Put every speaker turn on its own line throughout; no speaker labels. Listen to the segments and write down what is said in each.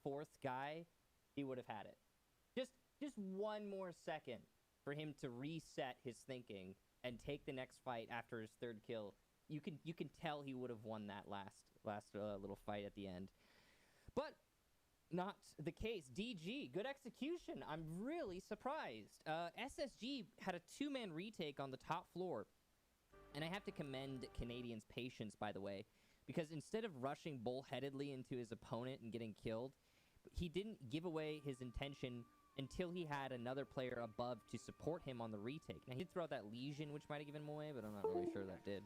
fourth guy, he would have had it. Just one more second for him to reset his thinking and take the next fight after his third kill. You can tell he would have won that last little fight at the end. But not the case. DG, good execution. I'm really surprised. SSG had a two-man retake on the top floor. And I have to commend Canadian's patience, by the way, because instead of rushing bullheadedly into his opponent and getting killed, he didn't give away his intention until he had another player above to support him on the retake. Now, he did throw out that Legion, which might have given him away, but I'm not really sure that did.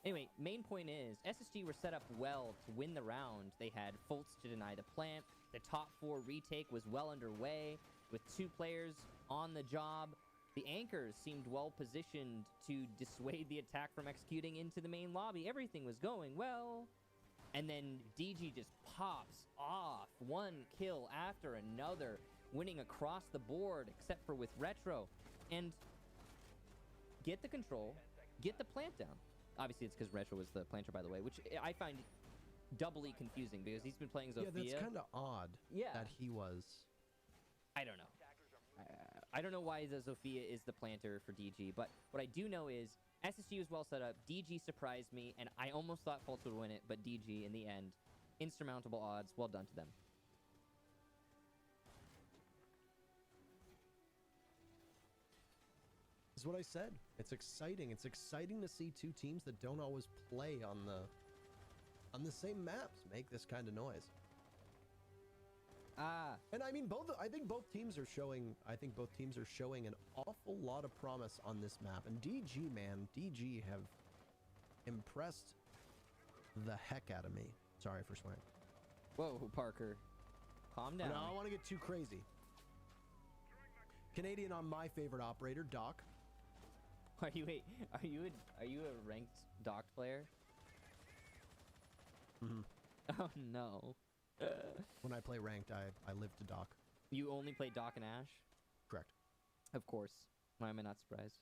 Anyway, main point is, SSG were set up well to win the round. They had Fultz to deny the plant. The top four retake was well underway, with two players on the job. The anchors seemed well positioned to dissuade the attack from executing into the main lobby. Everything was going well. And then DG just pops off one kill after another, winning across the board, except for with Retro. And get the control, get the plant down. Obviously, it's because Retro was the planter, by the way, which I find doubly confusing because he's been playing Zofia.
Yeah, that's kind of odd that he was.
I don't know. I don't know why the Zofia is the planter for DG, but what I do know is SSG was well set up. DG surprised me, and I almost thought Fultz would win it, but DG, in the end, insurmountable odds. Well done to them.
This is what I said. It's exciting. It's exciting to see two teams that don't always play on the same maps make this kind of noise. And I mean, I think both teams are showing an awful lot of promise on this map. And DG, man, DG have impressed the heck out of me. Sorry for swearing.
Whoa, Parker. Calm down.
No, I don't want to get too crazy. Canadian on my favorite operator, Doc.
Are you a ranked Doc player?
Mm-hmm.
Oh no.
When I play ranked, I live to Doc.
You only play Doc and Ash?
Correct.
Of course. Why am I not surprised?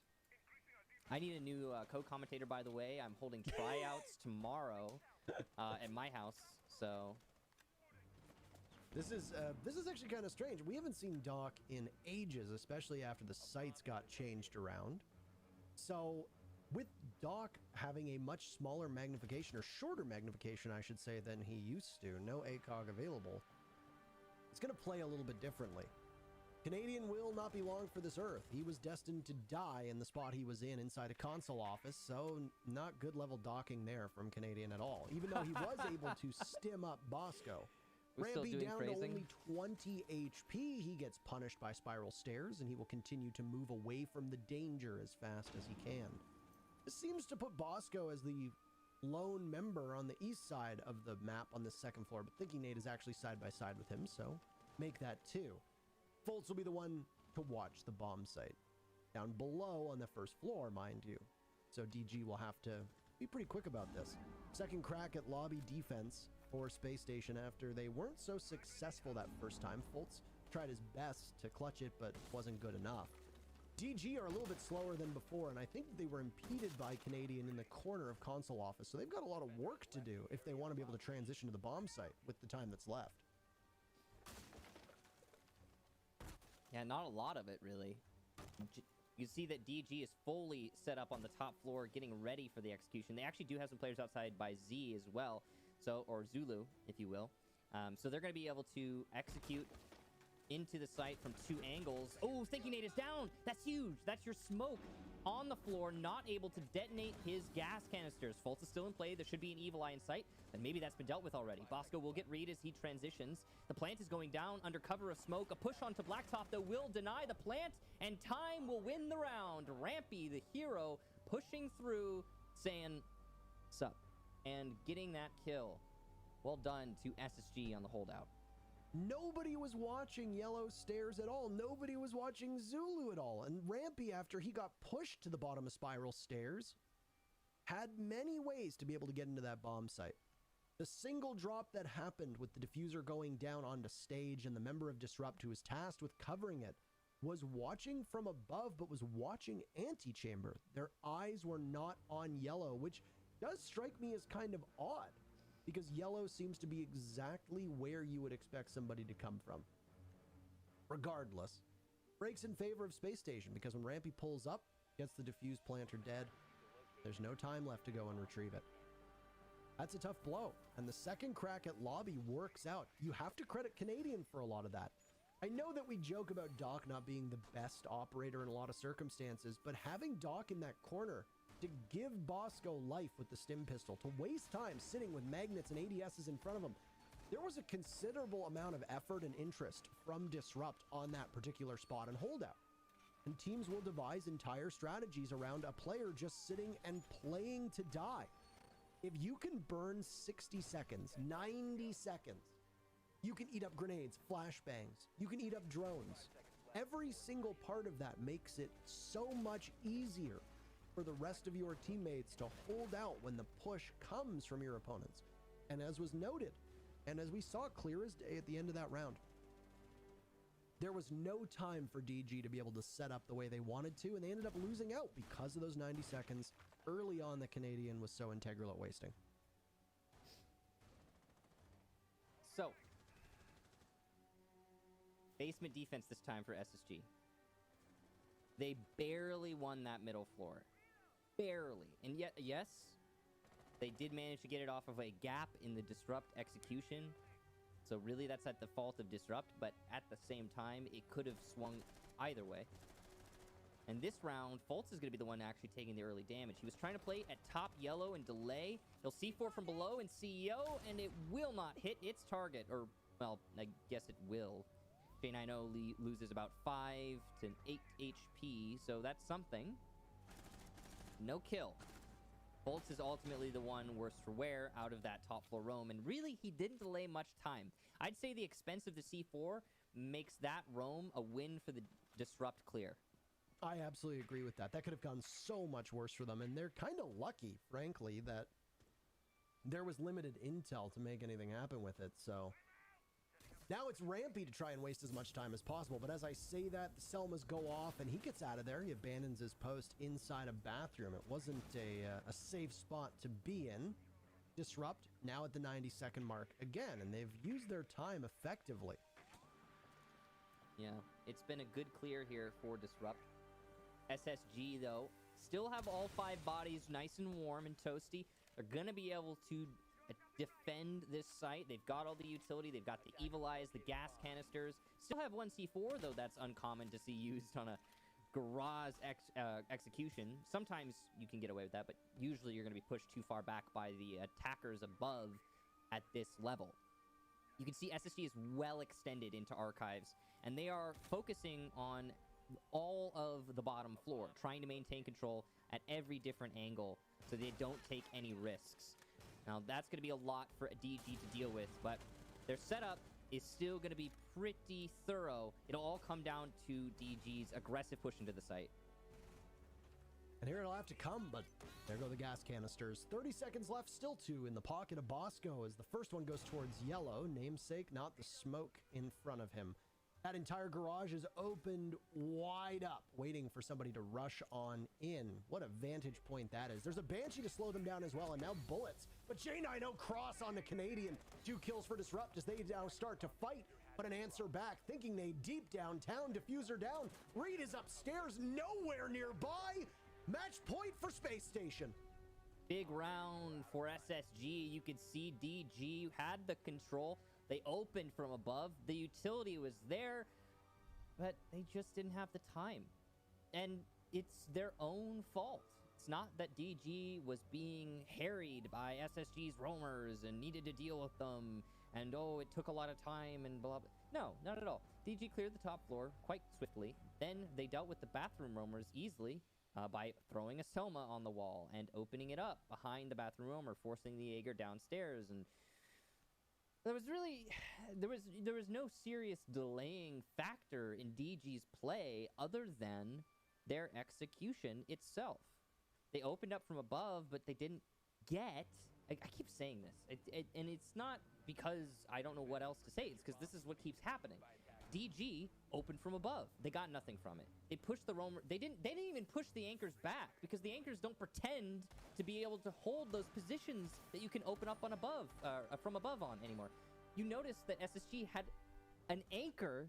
I need a new co-commentator, by the way. I'm holding tryouts tomorrow at my house, so...
This is actually kind of strange. We haven't seen Doc in ages, especially after the sites got changed around. So, with Doc having a much smaller magnification, or shorter magnification, I should say, than he used to, no ACOG available, it's going to play a little bit differently. Canadian will not be long for this earth. He was destined to die in the spot he was in inside a console office, so not good level docking there from Canadian at all, even though he was able to stim up Bosco. Rampy down to only 20 HP. He gets punished by spiral stairs, and he will continue to move away from the danger as fast as he can. This seems to put Bosco as the lone member on the east side of the map on the second floor, but Thinking Nate is actually side by side with him, so make that two. Fultz will be the one to watch the bomb site. Down below on the first floor, mind you. So DG will have to be pretty quick about this. Second crack at lobby defense for Space Station after they weren't so successful that first time. Fultz tried his best to clutch it, but wasn't good enough. DG are a little bit slower than before, and I think they were impeded by Canadian in the corner of console office, so they've got a lot of work to do if they want to be able to transition to the bomb site with the time that's left.
Yeah, not a lot of it, really. You see that DG is fully set up on the top floor, getting ready for the execution. They actually do have some players outside by Z as well, or Zulu, if you will. So they're going to be able to execute into the site from two angles. Oh, Thinking Nate is down. That's huge. That's your smoke on the floor, not able to detonate his gas canisters. Fultz is still in play. There should be an Evil Eye in sight, but maybe that's been dealt with already. Bosco will get read as he transitions. The plant is going down under cover of smoke. A push onto Blacktop, though, will deny the plant, and time will win the round. Rampy, the hero, pushing through, saying, sup, and getting that kill. Well done to SSG on the holdout.
Nobody was watching Yellow Stairs at all. Nobody was watching Zulu at all. And Rampy, after he got pushed to the bottom of Spiral Stairs, had many ways to be able to get into that bomb site. The single drop that happened with the diffuser going down onto stage and the member of Disrupt who was tasked with covering it was watching from above, but was watching Antechamber. Their eyes were not on Yellow, which does strike me as kind of odd. because yellow seems to be exactly where you would expect somebody to come from. Regardless, breaks in favor of Space Station because when Rampy pulls up, gets the defuse planter dead, there's no time left to go and retrieve it. That's a tough blow, and the second crack at lobby works out. You have to credit Canadian for a lot of that. I know that we joke about Doc not being the best operator in a lot of circumstances, but having Doc in that corner to give Bosco life with the stim pistol, to waste time sitting with magnets and ADSs in front of him, there was a considerable amount of effort and interest from Disrupt on that particular spot and holdout. And teams will devise entire strategies around a player just sitting and playing to die. If you can burn 60 seconds, 90 seconds, you can eat up grenades, flashbangs, you can eat up drones. Every single part of that makes it so much easier for the rest of your teammates to hold out when the push comes from your opponents. And as was noted, and as we saw clear as day at the end of that round, there was no time for DG to be able to set up the way they wanted to, and they ended up losing out because of those 90 seconds early on that Canadian was so integral at wasting.
So, basement defense this time for SSG. They barely won that middle floor. Barely. And yet, yes, they did manage to get it off of a gap in the Disrupt execution. So really, that's at the fault of Disrupt, but at the same time, it could have swung either way. And this round, Fultz is going to be the one actually taking the early damage. He was trying to play at top yellow and delay. He'll C4 from below and CEO, and it will not hit its target. Or, well, I guess it will. J9O loses about 5 to 8 HP, so that's something. No kill. Fultz is ultimately the one worse for wear out of that top floor roam, and really, he didn't delay much time. I'd say the expense of the C4 makes that roam a win for the Disrupt clear.
I absolutely agree with that. That could have gone so much worse for them, and they're kind of lucky, frankly, that there was limited intel to make anything happen with it, so... Now it's Rampy to try and waste as much time as possible, but as I say that, the Selmas go off, and he gets out of there. He abandons his post inside a bathroom. It wasn't a safe spot to be in. Disrupt, now at the 90-second mark again, and they've used their time effectively.
Yeah, it's been a good clear here for Disrupt. SSG, though, still have all 5 bodies nice and warm and toasty. They're going to be able to defend this site. They've got all the utility. They've got the Evil Eyes, the gas canisters. Still have one C4, though that's uncommon to see used on a garage execution. Sometimes you can get away with that, but usually you're going to be pushed too far back by the attackers above at this level. You can see SSG is well extended into archives, and they are focusing on all of the bottom floor, trying to maintain control at every different angle so they don't take any risks. Now, that's going to be a lot for a DG to deal with, but their setup is still going to be pretty thorough. It'll all come down to DG's aggressive push into the site.
And here it'll have to come, but there go the gas canisters. 30 seconds left, still 2 in the pocket of Bosco as the first one goes towards yellow. Namesake, not the smoke in front of him. That entire garage is opened wide up, waiting for somebody to rush on in. What a vantage point that is. There's a Banshee to slow them down as well, and now bullets. But J9O cross on the Canadian. 2 kills for Disrupt as they now start to fight. But an answer back, thinking they deep downtown. Diffuser down. Reed is upstairs, nowhere nearby. Match point for Space Station.
Big round for SSG. You could see DG had the control. They opened from above. The utility was there, but they just didn't have the time. And it's their own fault. It's not that DG was being harried by SSG's roamers and needed to deal with them, and oh, it took a lot of time and blah, blah. No, not at all. DG cleared the top floor quite swiftly. Then they dealt with the bathroom roamers easily by throwing a Selma on the wall and opening it up behind the bathroom roamer, forcing the Jaeger downstairs. And there was no serious delaying factor in DG's play other than their execution itself. They opened up from above, but they didn't get... I keep saying this, and it's not because I don't know what else to say. It's because this is what keeps happening. DG opened from above. They got nothing from it. They pushed the roamer. They didn't even push the anchors back because the anchors don't pretend to be able to hold those positions that you can open up on above from above on anymore. You notice that SSG had an anchor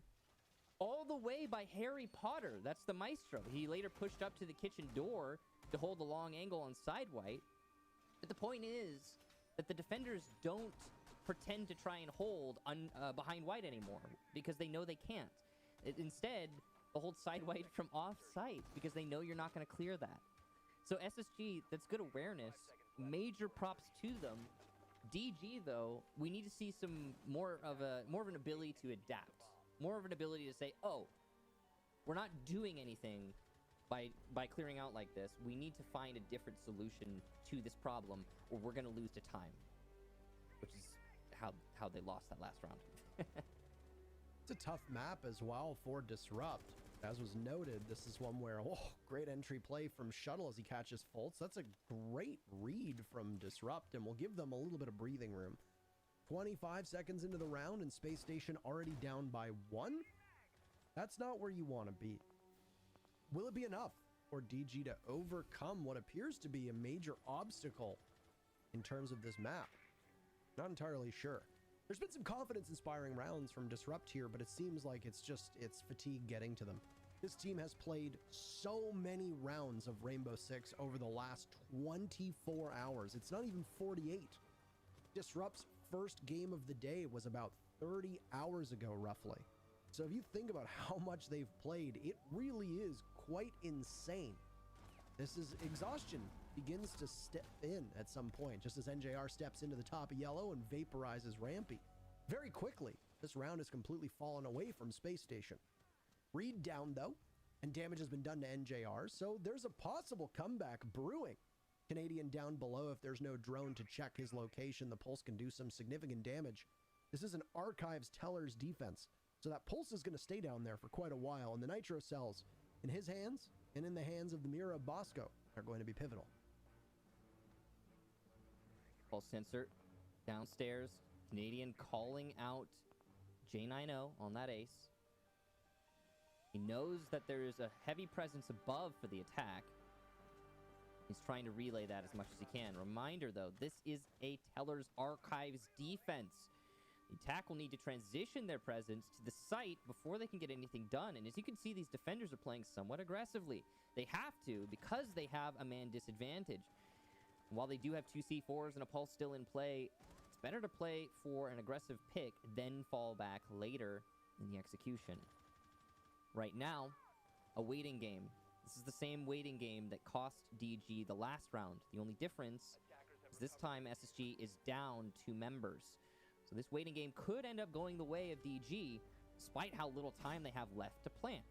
all the way by Harry Potter. That's the Maestro. He later pushed up to the kitchen door to hold the long angle on side white. But the point is that the defenders don't pretend to try and hold behind white anymore because they know they can't. Instead, they'll hold side white from off site because they know you're not going to clear that. So SSG, that's good awareness. Major props to them. DG, though, we need to see some more of an ability to adapt. More of an ability to say, oh, we're not doing anything by clearing out like this. We need to find a different solution to this problem or we're going to lose to time. Which is how they lost that last round.
It's a tough map as well for Disrupt. As was noted, this is one where, great entry play from Shuttle as he catches Fultz. That's a great read from Disrupt, and will give them a little bit of breathing room. 25 seconds into the round, and Space Station already down by 1? That's not where you want to be. Will it be enough for DG to overcome what appears to be a major obstacle in terms of this map? Not entirely sure. There's been some confidence-inspiring rounds from Disrupt here, but it seems like it's fatigue getting to them. This team has played so many rounds of Rainbow Six over the last 24 hours. It's not even 48. Disrupt's first game of the day was about 30 hours ago, roughly. So if you think about how much they've played, it really is quite insane. This is exhaustion begins to step in at some point, just as NJR steps into the top of yellow and vaporizes Rampy. Very quickly, this round has completely fallen away from Space Station. Reed down, though, and damage has been done to NJR, so there's a possible comeback brewing. Canadian down below. If there's no drone to check his location, the Pulse can do some significant damage. This is an Archives Teller's defense, so that Pulse is going to stay down there for quite a while, and the Nitro cells in his hands and in the hands of the Mira Bosco are going to be pivotal.
Pulse sensor downstairs. Canadian calling out J90 on that ace. He knows that there is a heavy presence above for the attack. He's trying to relay that as much as he can. Reminder, though, this is a Teller's Archives defense. The attack will need to transition their presence to the site before they can get anything done. And as you can see, these defenders are playing somewhat aggressively. They have to because they have a man disadvantage. While they do have 2 C4s and a Pulse still in play, it's better to play for an aggressive pick, then fall back later in the execution. Right now, a waiting game. This is the same waiting game that cost DG the last round. The only difference is this time SSG is down 2 members. So this waiting game could end up going the way of DG, despite how little time they have left to plant.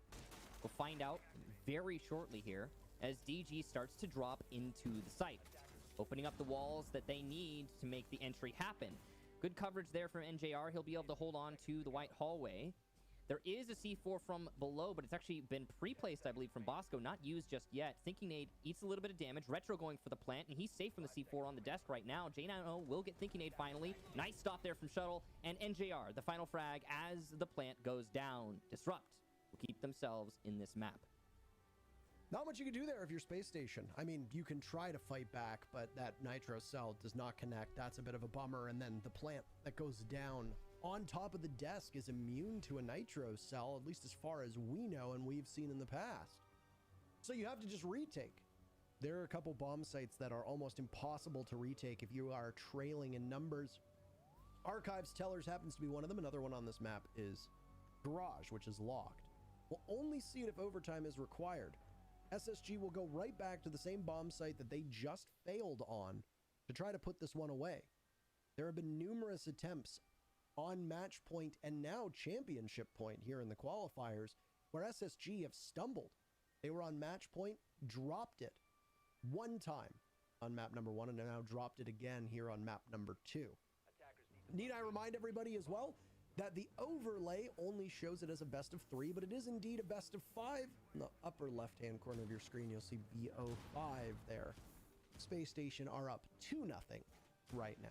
We'll find out very shortly here as DG starts to drop into the site, opening up the walls that they need to make the entry happen. Good coverage there from NJR. He'll be able to hold on to the white hallway. There is a C4 from below, but it's actually been pre-placed, I believe, from Bosco. Not used just yet. Thinking Nade eats a little bit of damage. Retro going for the plant, and he's safe from the C4 on the desk right now. J90 will get Thinking Nade finally. Nice stop there from Shuttle. And NJR, the final frag as the plant goes down. Disrupt will keep themselves in this map.
Not much you can do there if you're Space Station. I mean, you can try to fight back, but that Nitro cell does not connect. That's a bit of a bummer. And then the plant that goes down on top of the desk is immune to a Nitro cell, at least as far as we know and we've seen in the past. So you have to just retake. There are a couple bomb sites that are almost impossible to retake if you are trailing in numbers. Archives Tellers happens to be one of them. Another one on this map is Garage, which is locked. We'll only see it if overtime is required. SSG will go right back to the same bomb site that they just failed on to try to put this one away. There have been numerous attempts on match point and now championship point here in the qualifiers where SSG have stumbled. They were on match point, dropped it one time on map number 1, and now dropped it again here on map number 2. Need I remind everybody as well that the overlay only shows it as a best of 3, but it is indeed a best of 5. In the upper left-hand corner of your screen, you'll see BO5 there. Space Station are up 2-0 right now.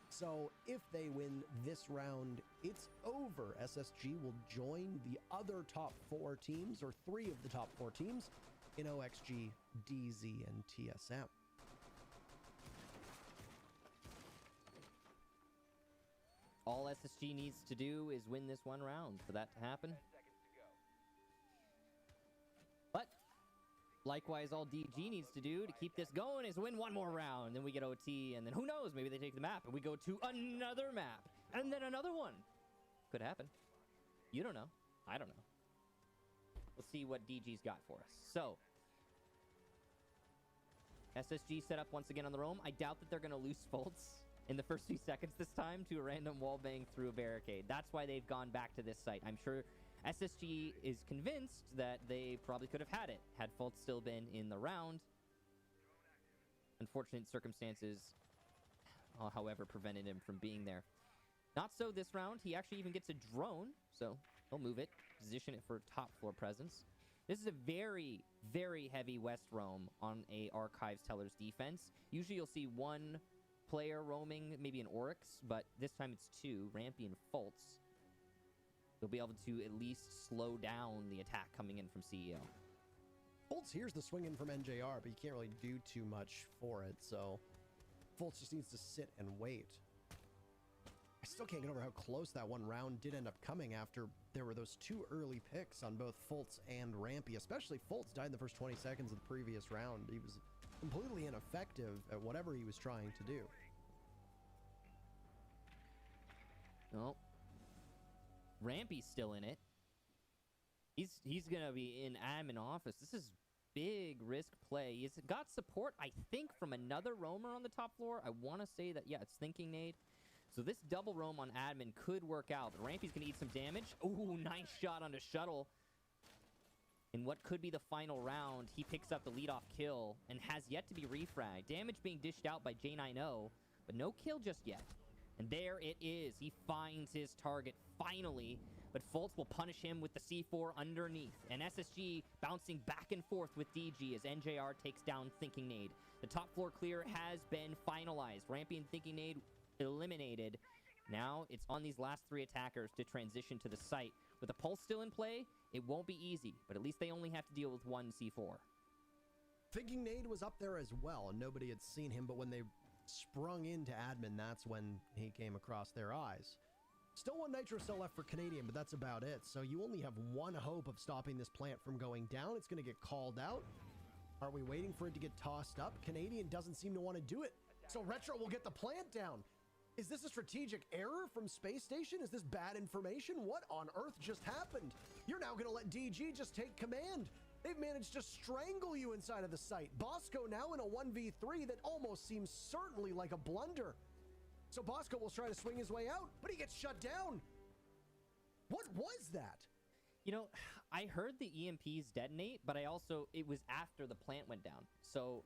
So if they win this round, it's over. SSG will join the other top 4 teams, or 3 of the top 4 teams, in OXG, DZ, and TSM.
All SSG needs to do is win this one round for that to happen. But likewise, all DG needs to do to keep this going is win one more round. Then we get OT, and then who knows? Maybe they take the map, and we go to another map, and then another one. Could happen. You don't know. I don't know. We'll see what DG's got for us. So, SSG set up once again on the roam. I doubt that they're going to lose Fultz in the first few seconds this time to a random wall bang through a barricade. That's why they've gone back to this site. I'm sure SSG is convinced that they probably could have had it had Fultz still been in the round. Unfortunate circumstances, however, prevented him from being there. Not so this round. He actually even gets a drone, so he'll move it, position it for top floor presence. This is a very, very heavy west roam on a Archives Teller's defense. Usually you'll see one player roaming, maybe an Oryx, but this time it's 2, Rampy and Fultz. They'll be able to at least slow down the attack coming in from CEO.
Fultz hears the swing in from NJR, but you can't really do too much for it, so Fultz just needs to sit and wait. I still can't get over how close that one round did end up coming after there were those 2 early picks on both Fultz and Rampy. Especially Fultz died in the first 20 seconds of the previous round. He was completely ineffective at whatever he was trying to do.
No. Rampy's still in it. He's gonna be in admin office. This is big risk play. He's got support, I think, from another roamer on the top floor. I want to say that, yeah, it's Thinking Nade. So this double roam on admin could work out, but Rampy's gonna eat some damage. Ooh, nice shot onto Shuttle. In what could be the final round, he picks up the leadoff kill and has yet to be refragged. Damage being dished out by J90, but no kill just yet. And there it is. He finds his target finally, but Fultz will punish him with the C4 underneath. And SSG bouncing back and forth with DG as NJR takes down Thinking Nade. The top floor clear has been finalized. Rampy and Thinking Nade eliminated. Now it's on these last 3 attackers to transition to the site. With the pulse still in play, it won't be easy, but at least they only have to deal with 1 C4.
Thinking Nade was up there as well, and nobody had seen him, but when they sprung into admin, that's when he came across their eyes. Still 1 Nitro Cell left for Canadian, but that's about it. So you only have 1 hope of stopping this plant from going down. It's going to get called out. Are we waiting for it to get tossed up? Canadian doesn't seem to want to do it. So Retro will get the plant down. Is this a strategic error from Space Station? Is this bad information? What on earth just happened? You're now going to let DG just take command. They've managed to strangle you inside of the site. Bosco now in a 1v3 that almost seems certainly like a blunder. So Bosco will try to swing his way out, but he gets shut down. What was that?
You know, I heard the EMPs detonate, but it was after the plant went down. So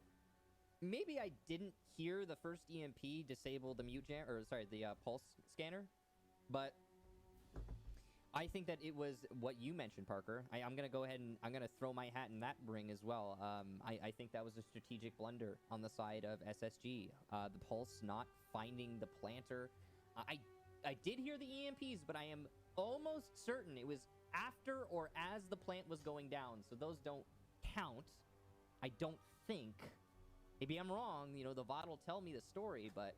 maybe I didn't hear the first EMP disable the pulse scanner, but I think that it was what you mentioned, Parker. I'm going to go ahead and I'm going to throw my hat in that ring as well. I think that was a strategic blunder on the side of SSG. The pulse not finding the planter. I did hear the EMPs, but I am almost certain it was after or as the plant was going down. So those don't count. I don't think. Maybe I'm wrong. You know, the VOD will tell me the story, but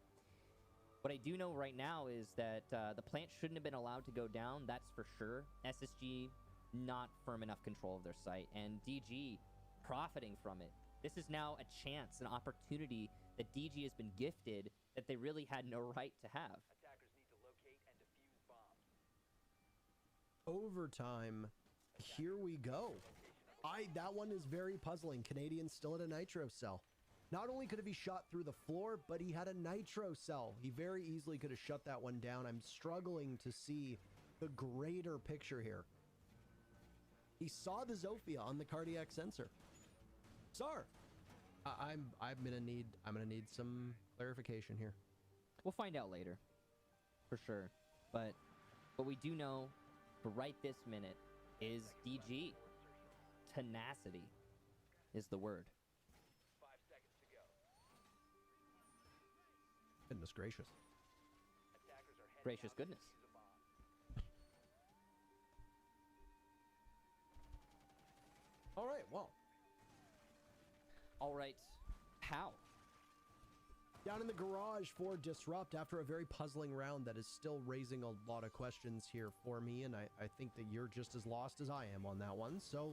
what I do know right now is that the plant shouldn't have been allowed to go down. That's for sure. SSG not firm enough control of their site, and DG profiting from it. This is now a chance, an opportunity that DG has been gifted that they really had no right to have.
Attackers need to locate and defuse bombs.
Overtime. Here we go. That one is very puzzling. Canadian still at a Nitro Cell. Not only could he shot through the floor, but he had a Nitro Cell. He very easily could have shut that one down. I'm struggling to see the greater picture here. He saw the Zofia on the cardiac sensor. Sar, I'm gonna need some clarification here.
We'll find out later, for sure. But what we do know for right this minute is DG. Tenacity is the word.
5 seconds to go.
Goodness gracious.
Gracious goodness.
All right, well,
All right. How?
down in the garage for Disrupt after a very puzzling round that is still raising a lot of questions here for me, and I think that you're just as lost as I am on that one. So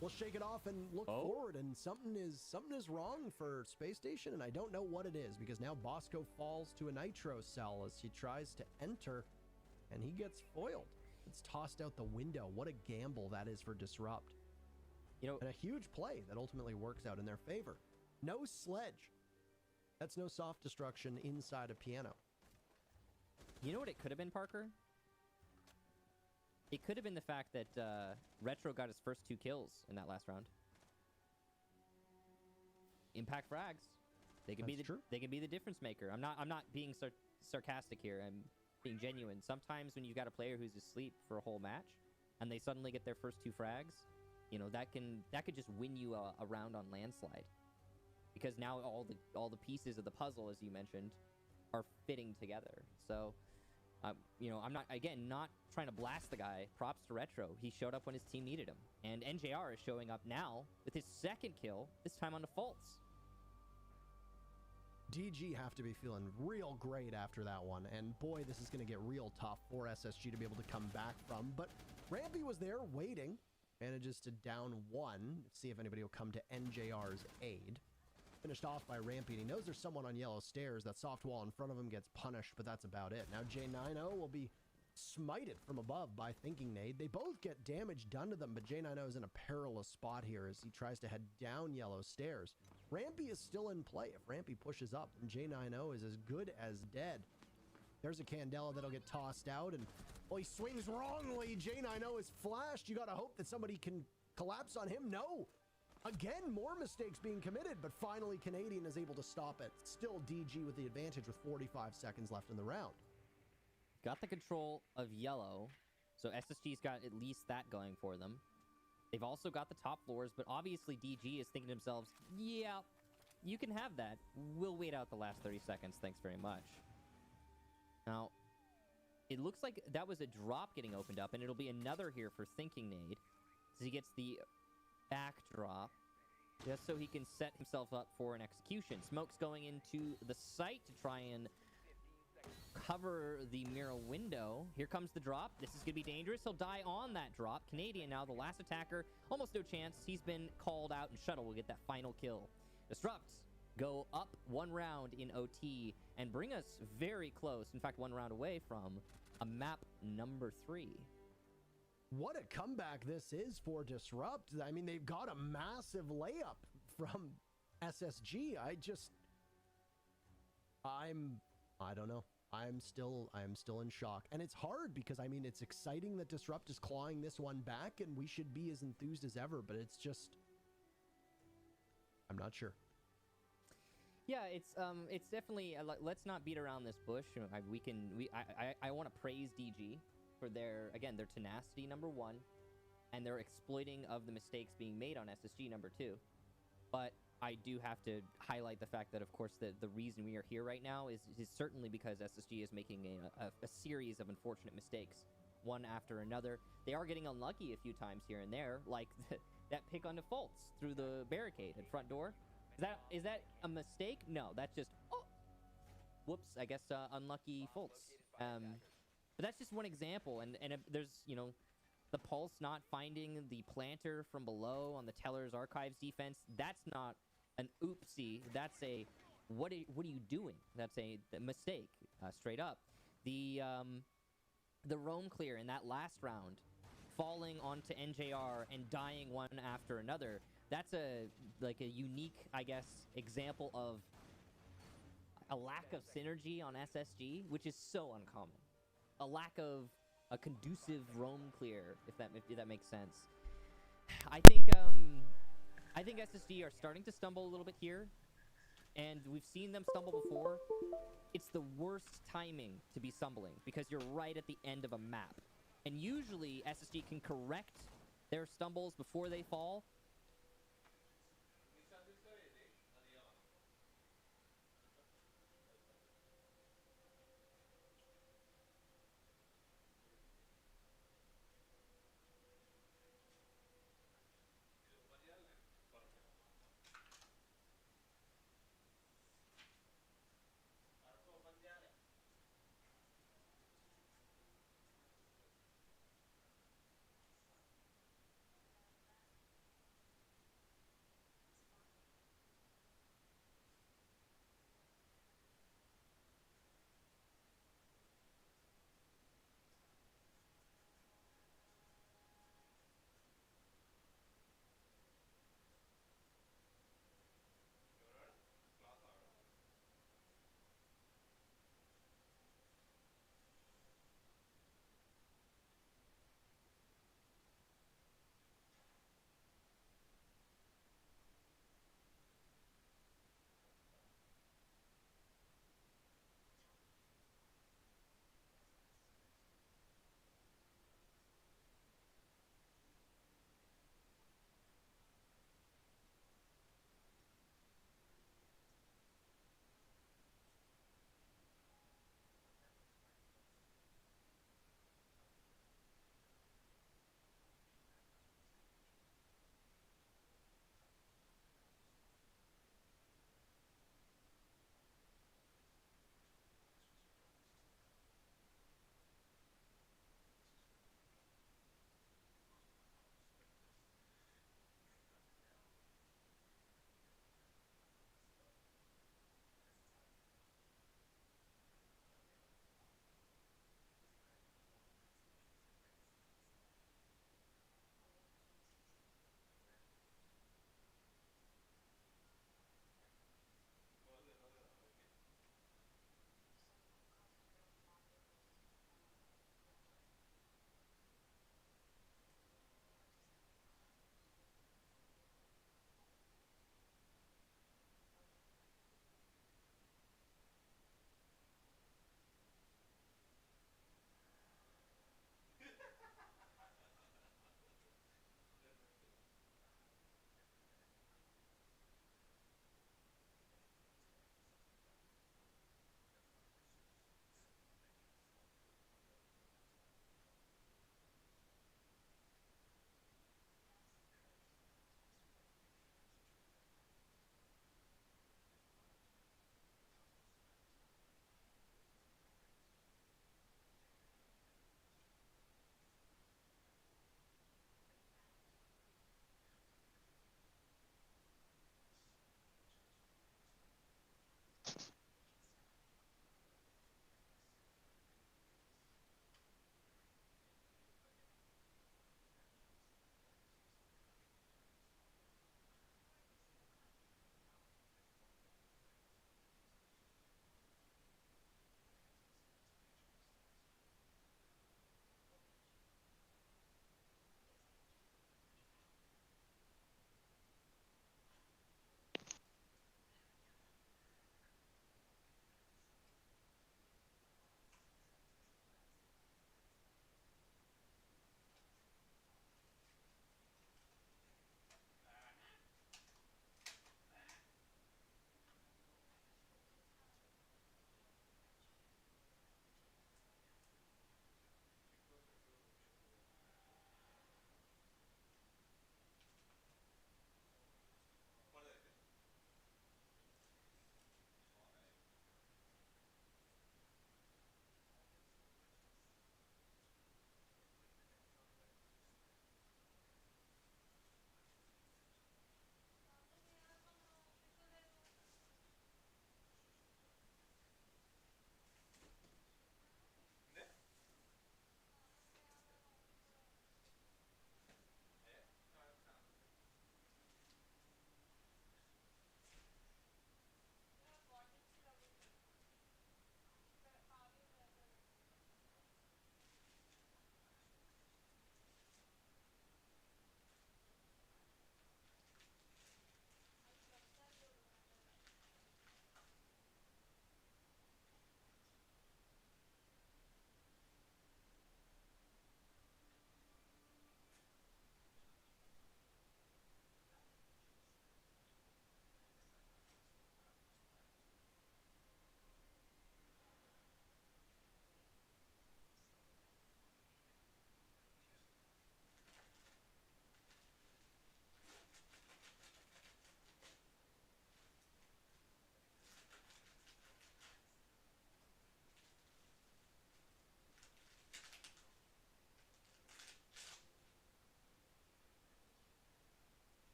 we'll shake it off and look forward, and something is wrong for Space Station, and I don't know what it is, because now Bosco falls to a nitro cell as he tries to enter, and he gets foiled. It's tossed out the window. What a gamble that is for Disrupt.
You know,
And a huge play that ultimately works out in their favor. No sledge. That's no soft destruction inside a piano.
you know what it could have been, Parker? It could have been the fact that Retro got his first 2 kills in that last round. Impact frags. They could
That's true.
They could be the difference maker. I'm not being sarcastic here. I'm being genuine. Sometimes when you've got a player who's asleep for a whole match, and they suddenly get their first 2 frags, you know, that could just win you a round on landslide, because now all the pieces of the puzzle, as you mentioned, are fitting together. So, you know, I'm not trying to blast the guy. Props to Retro. He showed up when his team needed him, and NJR is showing up now with his 2nd kill, this time on defaults.
DG have to be feeling real great after that one, and boy, this is going to get real tough for SSG to be able to come back from. But Rampy was there waiting, manages to down 1, see if anybody will come to NJR's aid. Finished off by Rampy, and he knows there's someone on yellow stairs. That soft wall in front of him gets punished, but that's about it. Now J90 will be smited from above by Thinking Nade. They both get damage done to them, but J90 is in a perilous spot here as he tries to head down yellow stairs. Rampy is still in play. If Rampy pushes up, then J90 is as good as dead. There's a Candela that'll get tossed out, and well, he swings wrongly. J90 is flashed. You gotta hope that somebody can collapse on him. No! Again, more mistakes being committed, but finally Canadian is able to stop it. Still DG with the advantage with 45 seconds left in the round.
Got the control of yellow, so SSG's got at least that going for them. They've also got the top floors, but obviously DG is thinking to themselves, yeah, you can have that. We'll wait out the last 30 seconds. Thanks very much. Now, it looks like that was a drop getting opened up, and it'll be another here for Thinking Nade, as he gets the backdrop, just so he can set himself up for an execution. Smoke's going into the site to try and cover the mirror window. Here comes the drop. This is going to be dangerous. He'll die on that drop. Canadian now, the last attacker. Almost no chance. He's been called out, and Shuttle will get that final kill. Disrupts go up 1 round in OT and bring us very close, in fact 1 round away from a map number 3.
What a comeback this is for Disrupt. I mean, they've got a massive layup from SSG. I don't know. I am still in shock. And it's hard because, I mean, it's exciting that Disrupt is clawing this one back and we should be as enthused as ever, but it's just, I'm not sure.
Yeah, it's definitely, let's not beat around this bush. I want to praise DG for their tenacity, number 1, and their exploiting of the mistakes being made on SSG, number 2. But I do have to highlight the fact that, of course, the reason we are here right now is certainly because SSG is making a series of unfortunate mistakes, one after another. They are getting unlucky a few times here and there, like that pick on defaults through the barricade at front door. Is that a mistake? No, that's just, whoops, I guess unlucky faults. But that's just one example, and there's, you know, the Pulse not finding the planter from below on the Teller's Archives defense. That's not an oopsie. That's a, what are you doing? That's a mistake, straight up. The roam clear in that last round, falling onto NJR and dying one after another. That's a unique, I guess, example of a lack of synergy on SSG, which is so uncommon. A lack of a conducive roam clear, if that makes sense. I think SSG are starting to stumble a little bit here, and we've seen them stumble before. It's the worst timing to be stumbling because you're right at the end of a map, and usually SSG can correct their stumbles before they fall.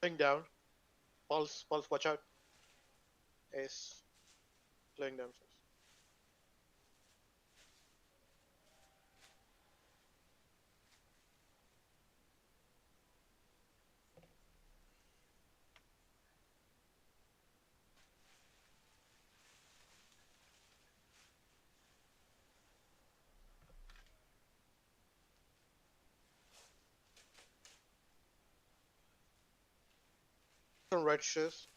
Playing down. Pulse, watch out. Ace. Playing downstairs. Some right stairs.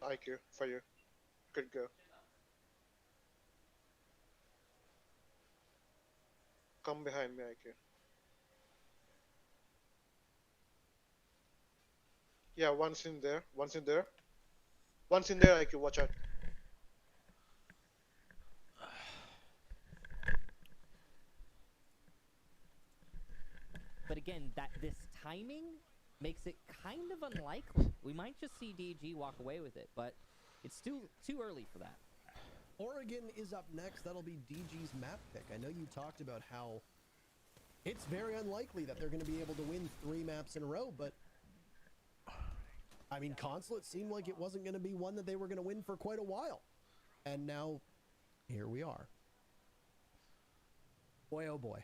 IQ for you. Good go. Come behind me, IQ. Yeah, one's in there. One's in there. One's in there, IQ. Watch out.
But again, this timing makes it kind of unlikely. We might just see DG walk away with it, but it's too early for that.
Oregon is up next. That'll be DG's map pick. I know you talked about how it's very unlikely that they're going to be able to win 3 maps in a row, but I mean, Consulate seemed like it wasn't going to be one that they were going to win for quite a while. And now, here we are. Boy, oh boy.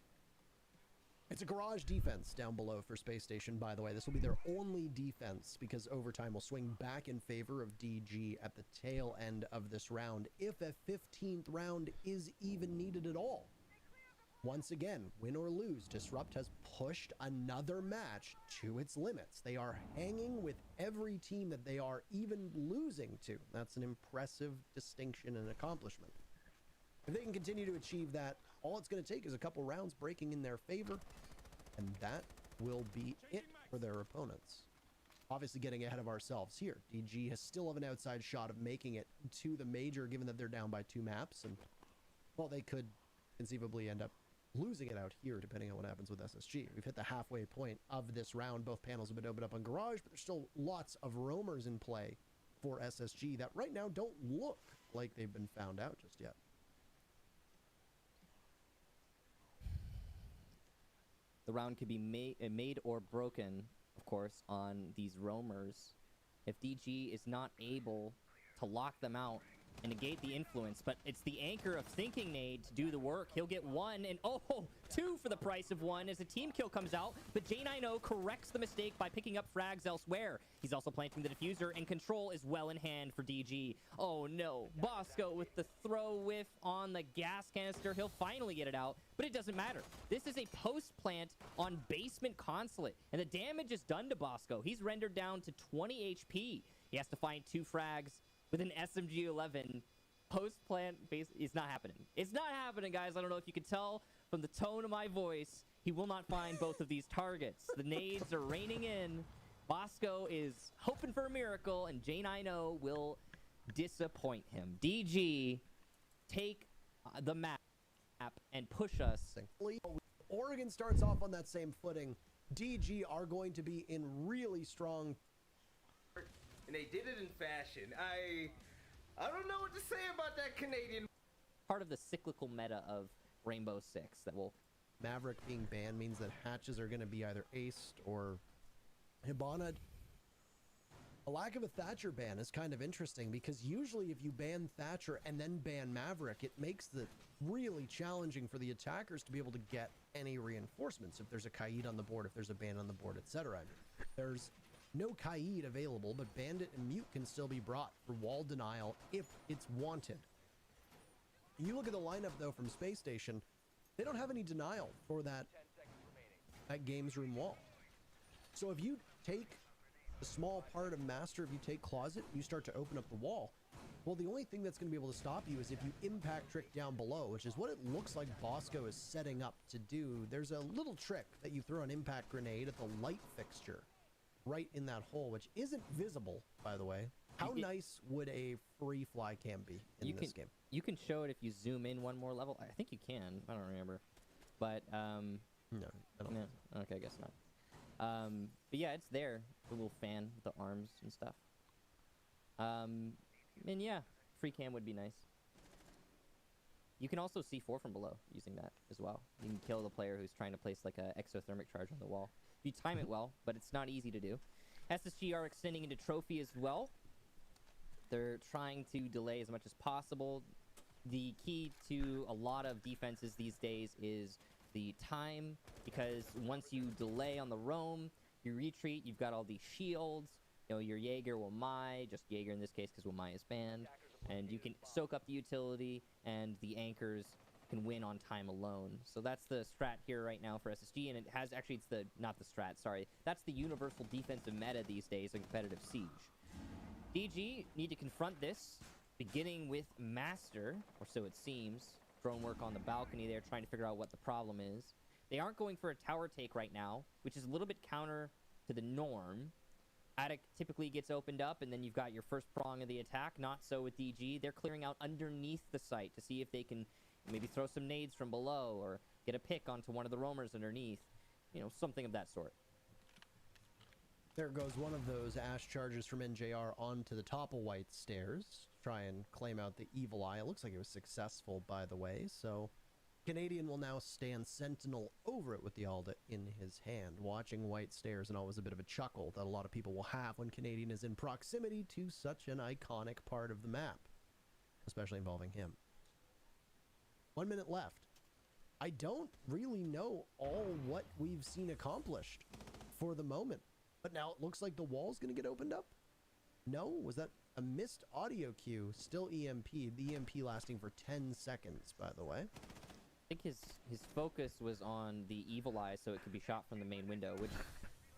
It's a garage defense down below for Space Station, by the way. This will be their only defense because overtime will swing back in favor of DG at the tail end of this round, if a 15th round is even needed at all. Once again, win or lose, Disrupt has pushed another match to its limits. They are hanging with every team that they are even losing to. That's an impressive distinction and accomplishment. If they can continue to achieve that, all it's going to take is a couple rounds breaking in their favor, and that will be it for their opponents. Obviously getting ahead of ourselves here. DG has still have an outside shot of making it to the major, given that they're down by 2 maps, and, well, they could conceivably end up losing it out here, depending on what happens with SSG. We've hit the halfway point of this round. Both panels have been opened up on Garage, but there's still lots of roamers in play for SSG that right now don't look like they've been found out just yet.
The round could be made or broken, of course, on these roamers if DG is not able to lock them out and negate the influence. But it's the anchor of Thinking Nade to do the work. He'll get one, and oh, two for the price of one as a team kill comes out. But J9O corrects the mistake by picking up frags elsewhere. He's also planting the diffuser, and control is well in hand for DG. Oh no, Bosco with the throw whiff on the gas canister. He'll finally get it out, but it doesn't matter. This is a post plant on Basement Consulate, and the damage is done to Bosco. He's rendered down to 20 HP. He has to find 2 frags with an SMG-11. Post-plant base is not happening. It's not happening, guys. I don't know if you can tell from the tone of my voice. He will not find both of these targets. The nades are raining in. Bosco is hoping for a miracle, and J9O will disappoint him. DG, take the map and push us.
Oregon starts off on that same footing. DG are going to be in really strong.
And they did it in fashion. I don't know what to say about that Canadian.
Part of the cyclical meta of Rainbow Six that will...
Maverick being banned means that hatches are going to be either aced or Hibana. A lack of a Thatcher ban is kind of interesting because usually if you ban Thatcher and then ban Maverick, it makes it really challenging for the attackers to be able to get any reinforcements. If there's a Kaid on the board, if there's a ban on the board, etc. There's no Kaid available, but Bandit and Mute can still be brought for wall denial if it's wanted. You look at the lineup, though, from Space Station, they don't have any denial for that Games Room wall. So if you take a small part of Master, if you take Closet, you start to open up the wall, well, the only thing that's going to be able to stop you is if you impact trick down below, which is what it looks like Bosco is setting up to do. There's a little trick that you throw an impact grenade at the light fixture right in that hole, which isn't visible, by the way. How nice would a free fly cam be in this game?
You can show it if you zoom in one more level. I think you can. I don't remember. But,
no, I don't.
No. Okay, I guess not. But yeah, it's there. The little fan with the arms and stuff. And yeah, free cam would be nice. You can also see 4 from below using that as well. You can kill the player who's trying to place like a exothermic charge on the wall. If you time it well, but it's not easy to do. SSG are extending into trophy as well. They're trying to delay as much as possible. The key to a lot of defenses these days is the time, because once you delay on the roam, you retreat, you've got all these shields. You know, your Jaeger will Mai, just Jaeger in this case because Mai is banned, and you can soak up the utility, and the anchors can win on time alone. So that's the strat here right now for SSG, and it has actually, it's the, not the strat, sorry. That's the universal defensive meta these days in competitive Siege. DG need to confront this, beginning with Master, or so it seems. Drone work on the balcony there, trying to figure out what the problem is. They aren't going for a tower take right now, which is a little bit counter to the norm. Attic typically gets opened up, and then you've got your first prong of the attack. Not so with DG. They're clearing out underneath the site to see if they can maybe throw some nades from below or get a pick onto one of the roamers underneath. You know, something of that sort.
There goes one of those Ash charges from NJR onto the top of White Stairs. Try and claim out the Evil Eye. It looks like it was successful, by the way. So Canadian will now stand sentinel over it with the Alda in his hand, watching White Stairs, and always a bit of a chuckle that a lot of people will have when Canadian is in proximity to such an iconic part of the map, especially involving him. 1 minute left. I don't really know all what we've seen accomplished for the moment, but now it looks like the wall's going to get opened up. No? Was that a missed audio cue? Still EMP. The EMP lasting for 10 seconds, by the way.
I think his focus was on the Evil Eye so it could be shot from the main window, which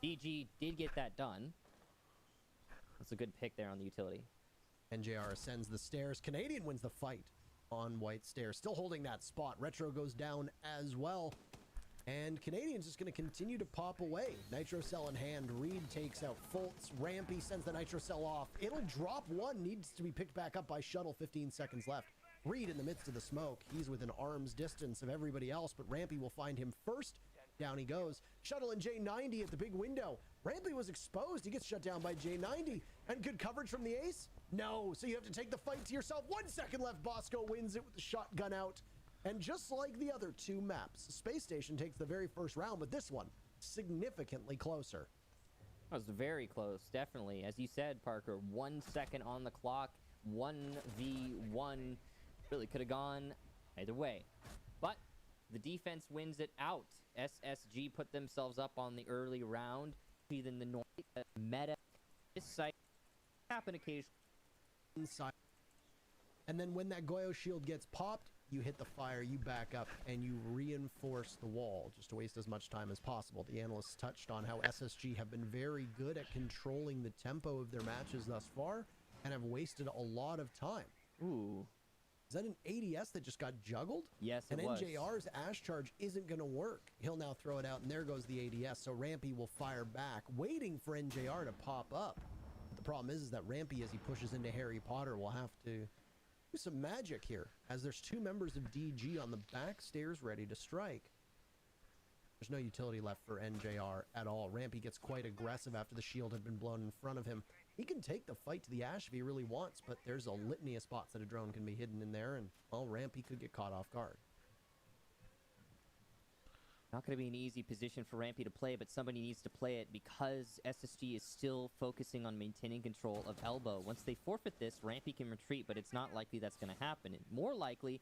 DG did get that done. That's a good pick there on the utility.
NJR ascends the stairs. Canadian wins the fight on White Stairs. Still holding that spot. Retro goes down as well. And Canadian's just going to continue to pop away. Nitro Cell in hand. Reed takes out Fultz. Rampy sends the Nitro Cell off. It'll drop one. Needs to be picked back up by Shuttle. 15 seconds left. Reed in the midst of the smoke. He's within arm's distance of everybody else, but Rampy will find him first Down he goes. Shuttle and J90 at the big window. Rampy was exposed. He gets shut down by J90. And good coverage from the ace? No, so you have to take the fight to yourself. 1 second left. Bosco wins it with the shotgun out. And just like the other two maps, Space Station takes the very first round, but this one significantly closer.
That was very close, definitely. As you said, Parker, 1 second on the clock, 1v1. Really could have gone either way. But the defense wins it out. SSG put themselves up on the early round. Even the meta. This site happen occasionally.
Inside. And then when that Goyo shield gets popped, you hit the fire, you back up, and you reinforce the wall just to waste as much time as possible. The analysts touched on how SSG have been very good at controlling the tempo of their matches thus far and have wasted a lot of time.
Ooh.
Is that an ADS that just got juggled?
Yes,
and
it was.
NJR's Ash Charge isn't going to work. He'll now throw it out, and there goes the ADS. So Rampy will fire back, waiting for NJR to pop up. But the problem is that Rampy, as he pushes into Harry Potter, will have to do some magic here, as there's two members of DG on the back stairs ready to strike. There's no utility left for NJR at all. Rampy gets quite aggressive after the shield had been blown in front of him. He can take the fight to the Ash if he really wants, but there's a litany of spots that a drone can be hidden in there, and, well, Rampy could get caught off guard.
Not going to be an easy position for Rampy to play, but somebody needs to play it because SSG is still focusing on maintaining control of Elbow. Once they forfeit this, Rampy can retreat, but it's not likely that's going to happen. And more likely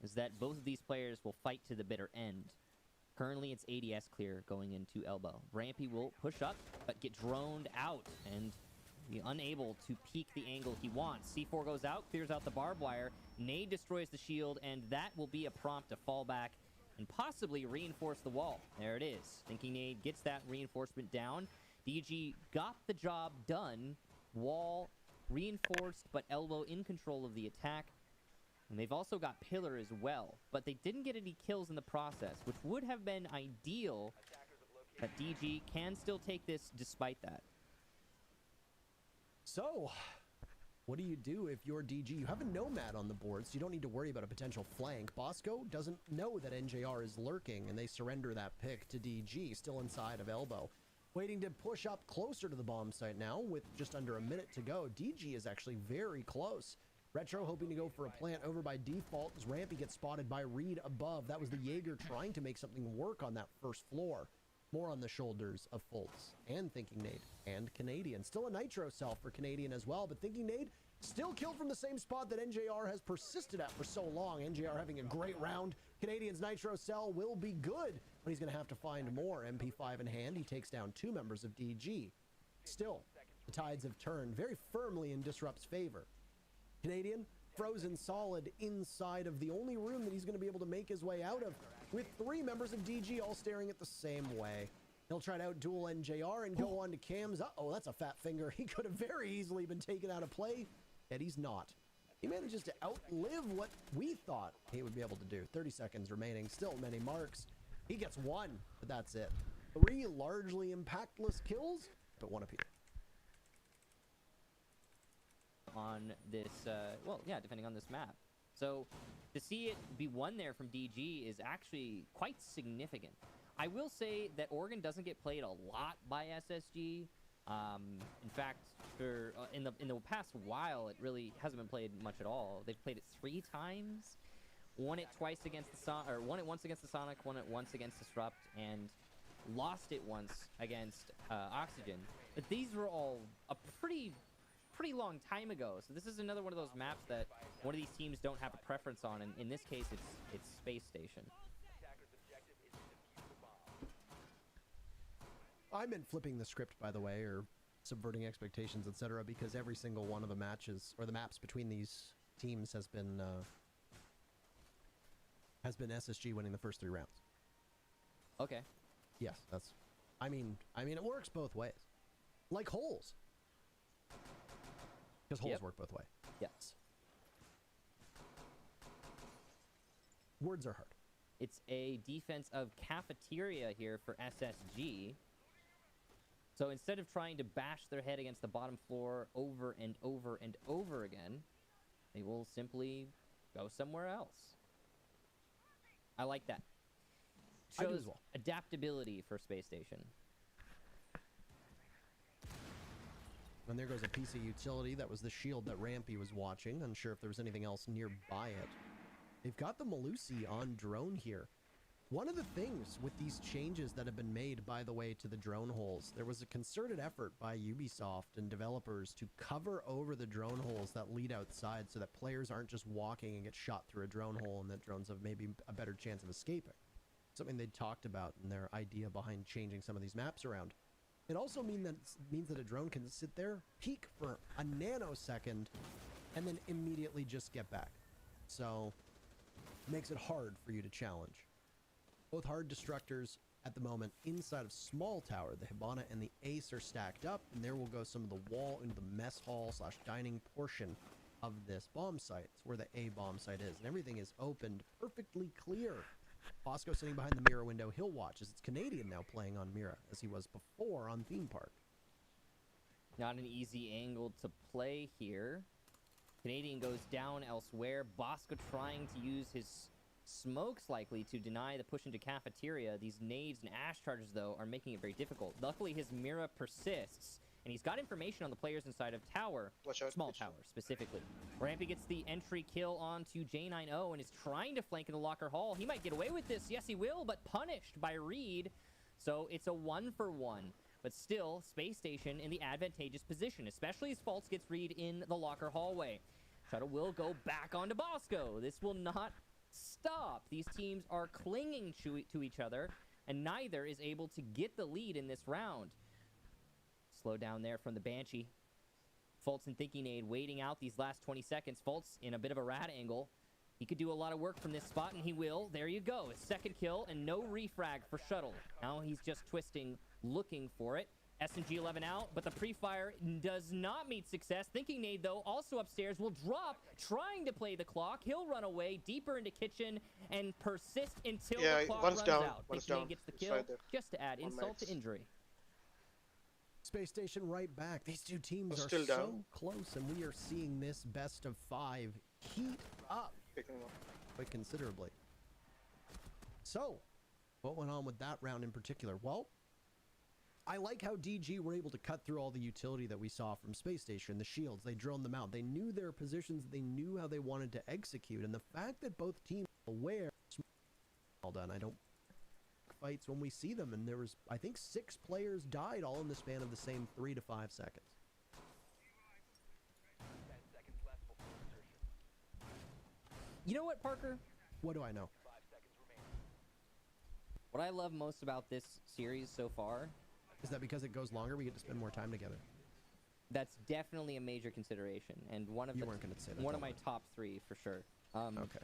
is that both of these players will fight to the bitter end. Currently, it's ADS clear going into Elbow. Rampy will push up, but get droned out and be unable to peek the angle he wants. C4 goes out, clears out the barbed wire. Nade destroys the shield, and that will be a prompt to fall back and possibly reinforce the wall. There it is. Thinking Nade gets that reinforcement down. DG got the job done. Wall reinforced, but Elbow in control of the attack. And they've also got Pillar as well. But they didn't get any kills in the process, which would have been ideal. But DG can still take this despite that.
So, what do you do if you're DG? You have a Nomad on the board, so you don't need to worry about a potential flank. Bosco doesn't know that NJR is lurking, and they surrender that pick to DG, still inside of Elbow. Waiting to push up closer to the bomb site now with just under a minute to go. DG is actually very close. Retro hoping to go for a plant over by default as Rampy gets spotted by Reed above. That was the Jaeger trying to make something work on that first floor. More on the shoulders of Fultz and Thinking Nade and Canadian. Still a Nitro cell for Canadian as well, but Thinking Nade still killed from the same spot that NJR has persisted at for so long. NJR having a great round. Canadian's Nitro cell will be good, but he's going to have to find more. MP5 in hand. He takes down two members of DG. Still, the tides have turned very firmly in Disrupt's favor. Canadian frozen solid inside of the only room that he's going to be able to make his way out of, with three members of DG all staring at the same way. He'll try to outduel NJR and go on to Cams. Uh-oh, that's a fat finger. He could have very easily been taken out of play, yet he's not. He manages to outlive what we thought he would be able to do. 30 seconds remaining, still many marks. He gets one, but that's it. Three largely impactless kills, but one apiece.
On this, well, yeah, depending on this map. So to see it be won there from DG is actually quite significant. I will say that Oregon doesn't get played a lot by SSG. In fact, for in the past while, it really hasn't been played much at all. They've played it 3 times. Won it twice against the won it once against the Sonic, won it once against Disrupt, and lost it once against Oxygen. But these were all a pretty long time ago. So this is another one of those maps that one of these teams don't have a preference on, and in this case, it's Space Station.
I meant flipping the script, by the way, or subverting expectations, etc., because every single one of the matches or the maps between these teams has been SSG winning the first 3 rounds.
Okay.
Yes, that's. I mean, it works both ways, like holes, because holes work both ways.
Yes.
Words are hard.
It's a defense of cafeteria here for SSG. So instead of trying to bash their head against the bottom floor over and over and over again, they will simply go somewhere else. I like that.
I do
Shows
as well.
adaptability for Space Station.
And there goes a piece of utility. That was the shield that Rampy was watching. Unsure if there was anything else nearby it. They've got the Melusi on drone here. One of the things with these changes that have been made, by the way, to the drone holes, there was a concerted effort by Ubisoft and developers to cover over the drone holes that lead outside so that players aren't just walking and get shot through a drone hole and that drones have maybe a better chance of escaping. Something they talked about in their idea behind changing some of these maps around. It also means that a drone can sit there, peek for a nanosecond, and then immediately just get back. So, makes it hard for you to challenge. Both hard destructors at the moment inside of Small Tower. The Hibana and the Ace are stacked up, and there will go some of the wall into the mess hall / dining portion of this bomb site. It's where the A bomb site is, and everything is opened perfectly clear. Bosco sitting behind the mirror window. He'll watch as it's Canadian now playing on Mira, as he was before on Theme Park.
Not an easy angle to play here. Canadian goes down elsewhere. Bosco trying to use his smokes likely to deny the push into cafeteria. These nades and ash charges, though, are making it very difficult. Luckily, his Mira persists, and he's got information on the players inside of Tower.
Watch out.
Small Tower, specifically. Rampy gets the entry kill onto J90 and is trying to flank in the locker hall. He might get away with this. Yes, he will, but punished by Reed. So it's a 1-for-1. But still, Space Station in the advantageous position, especially as Faults gets Reed in the locker hallway. Shuttle will go back onto Bosco. This will not stop. These teams are clinging to each other, and neither is able to get the lead in this round. Slow down there from the Banshee. Faults and Thinking Aid waiting out these last 20 seconds. Faults in a bit of a rat angle. He could do a lot of work from this spot, and he will. There you go. His second kill, and no refrag for Shuttle. Now he's just twisting, looking for it. SMG 11 out, but the pre-fire does not meet success. Thinking Nade, though, also upstairs, will drop, trying to play the clock. He'll run away deeper into kitchen and persist until the clock runs out. Thinking Nade gets the kill, just to add insult to injury.
Space Station right back. These two teams are
still
so
down.
close, and we are seeing this best of 5 heat up
Picking up.
quite considerably. So, what went on with that round in particular? Well, I like how DG were able to cut through all the utility that we saw from Space Station, the shields. They droned them out. They knew their positions. They knew how they wanted to execute. And the fact that both teams were aware, well done. I don't fights when we see them. And there was, I think, 6 players died all in the span of the same 3 to 5 seconds.
10 seconds left before insertion.
You know what, Parker?
What do I know?
5 seconds remaining.
What I love most about this series so far,
Is that because it goes longer, we get to spend more time together?
that's definitely a major consideration, and one of
You weren't gonna say that,
one of
don't
my top 3 for sure.
Okay.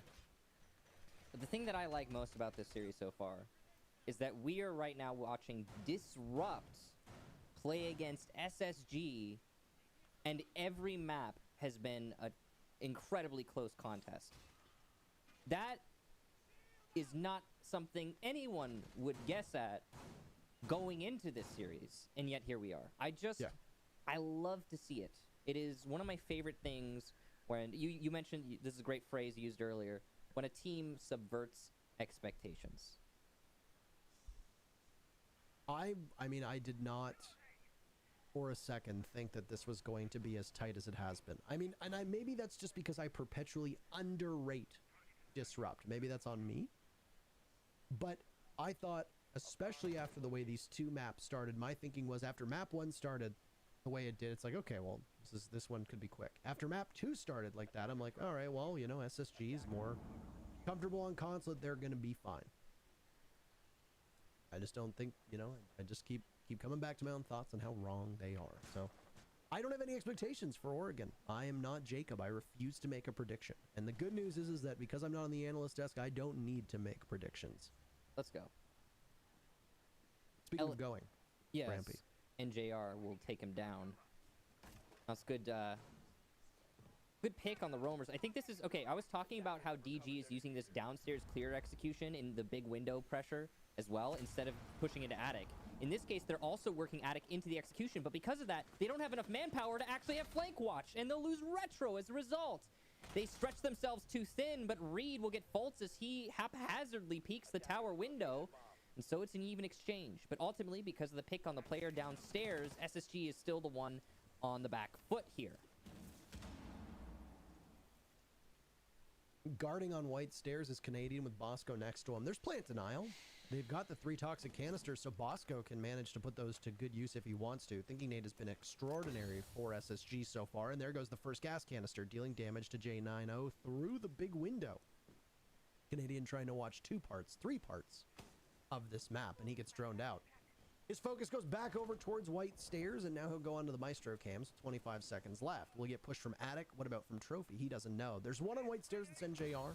But the thing that I like most about this series so far is that we are right now watching Disrupt play against SSG, and every map has been an incredibly close contest. That is not something anyone would guess at going into this series, and yet here we are. I love to see it. It is one of my favorite things when you mentioned, this is a great phrase you used earlier, when a team subverts expectations.
I mean, I did not for a second think that this was going to be as tight as it has been. I mean, and maybe that's just because I perpetually underrate Disrupt. Maybe that's on me. But I thought, especially after the way these 2 maps started, my thinking was after map 1 started the way it did, it's like, okay, well, this one could be quick. After map 2 started like that, I'm like, all right, well, you know, SSG is more comfortable on console. They're going to be fine. I just don't think, you know, I just keep coming back to my own thoughts on how wrong they are. So I don't have any expectations for Oregon. I am not Jacob. I refuse to make a prediction. And the good news is that because I'm not on the analyst desk, I don't need to make predictions.
Let's go.
Speaking of going,
Yes,
Rampy.
NJR will take him down. That's good. Good pick on the roamers. I think this is okay. I was talking about how DG is using this downstairs clear execution in the big window pressure as well, instead of pushing into attic. In this case, they're also working attic into the execution, but because of that, they don't have enough manpower to actually have flank watch, and they'll lose retro as a result. They stretch themselves too thin, but Reed will get faults as he haphazardly peeks the tower window. And so it's an even exchange. But ultimately, because of the pick on the player downstairs, SSG is still the one on the back foot here.
Guarding on white stairs is Canadian with Bosco next to him. There's plant denial. They've got the 3 toxic canisters, so Bosco can manage to put those to good use if he wants to. Thinking Nade has been extraordinary for SSG so far, and there goes the first gas canister, dealing damage to J90 through the big window. Canadian trying to watch 3 parts of this map, and he gets droned out. His focus goes back over towards white stairs, and now he'll go onto the Maestro cams. 25 seconds left. Will he get pushed from attic? What about from trophy? He doesn't know. There's one on white stairs that's NJR.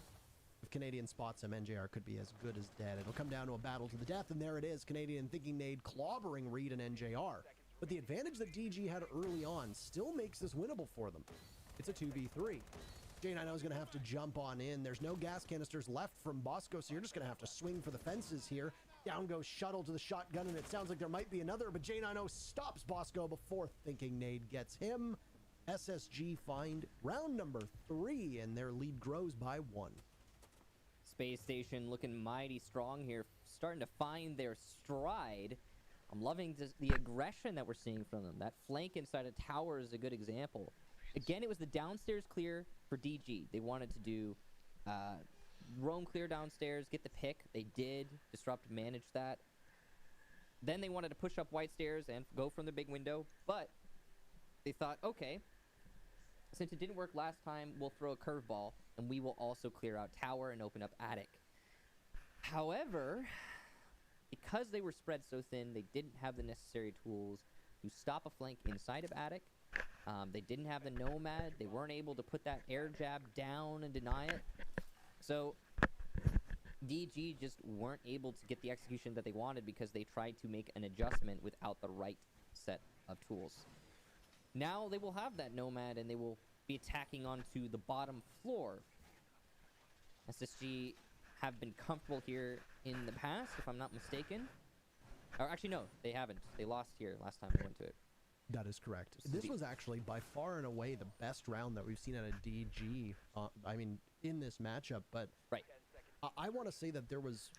If Canadian spots him, NJR could be as good as dead. It'll come down to a battle to the death, and there it is. Canadian Thinking Nade clobbering Reed and NJR. But the advantage that DG had early on still makes this winnable for them. It's a 2v3. J90 is going to have to jump on in. There's no gas canisters left from Bosco, so you're just going to have to swing for the fences here. Down goes Shuttle to the shotgun, and it sounds like there might be another, but J90 stops Bosco before Thinking Nade gets him. SSG find round number 3, and their lead grows by 1.
Space Station looking mighty strong here, starting to find their stride. I'm loving the aggression that we're seeing from them. That flank inside a tower is a good example. Again, it was the downstairs clear for DG. They wanted to do roam clear downstairs, get the pick. They did. Disrupt managed that. Then they wanted to push up white stairs and go from the big window, but they thought, okay, since it didn't work last time, we'll throw a curveball, and we will also clear out tower and open up attic. However, because they were spread so thin, they didn't have the necessary tools to stop a flank inside of attic. They didn't have the Nomad. They weren't able to put that air jab down and deny it. So DG just weren't able to get the execution that they wanted because they tried to make an adjustment without the right set of tools. Now they will have that Nomad, and they will be attacking onto the bottom floor. SSG have been comfortable here in the past, if I'm not mistaken. Or actually, no, they haven't. They lost here last time we went to it.
That is correct. This was actually by far and away the best round that we've seen out of DG. I mean, in this matchup. But
right,
I want to say that there was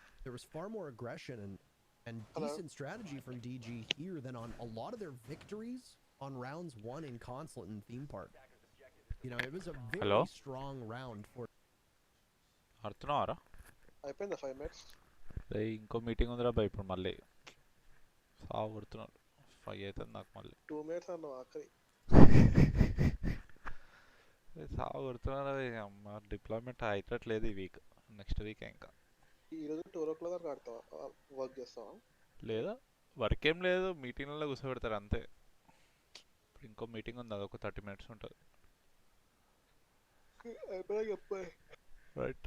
far more aggression and decent strategy from DG here than on a lot of their victories on rounds 1 in Consulate and Theme Park. You know, it was a very strong round for.
ఆడుతున్నావారా
అయిపోయిందా 5 minutes?
ఇంకో meeting ఉందిరా బా ఇప్పుడు మళ్ళీ సాగు కొడుతున్నారు 5 అవుతుంది నాకు మళ్ళీ
2 minutes అన్న ఆఖరి
సాగు కొడుతున్నారు. అమ్మ డిప్లాయ్మెంట్ అయితట్లేదు ఈ వీక్, నెక్స్ట్ వీక్ ఇంకా.
ఈరోజు 2 o'clock దాకా ఆడతావా, వర్క్ చేస్తావా?
లేదా వర్క్ ఏం లేదు, మీటింగ్లలో కూర్చోబెడతారు అంతే. ఇప్పుడు ఇంకో మీటింగ్ ఉంది, అదొక 30 minutes ఉంటుంది.
అయిపోయాక చెప్పాయి.
రైట్.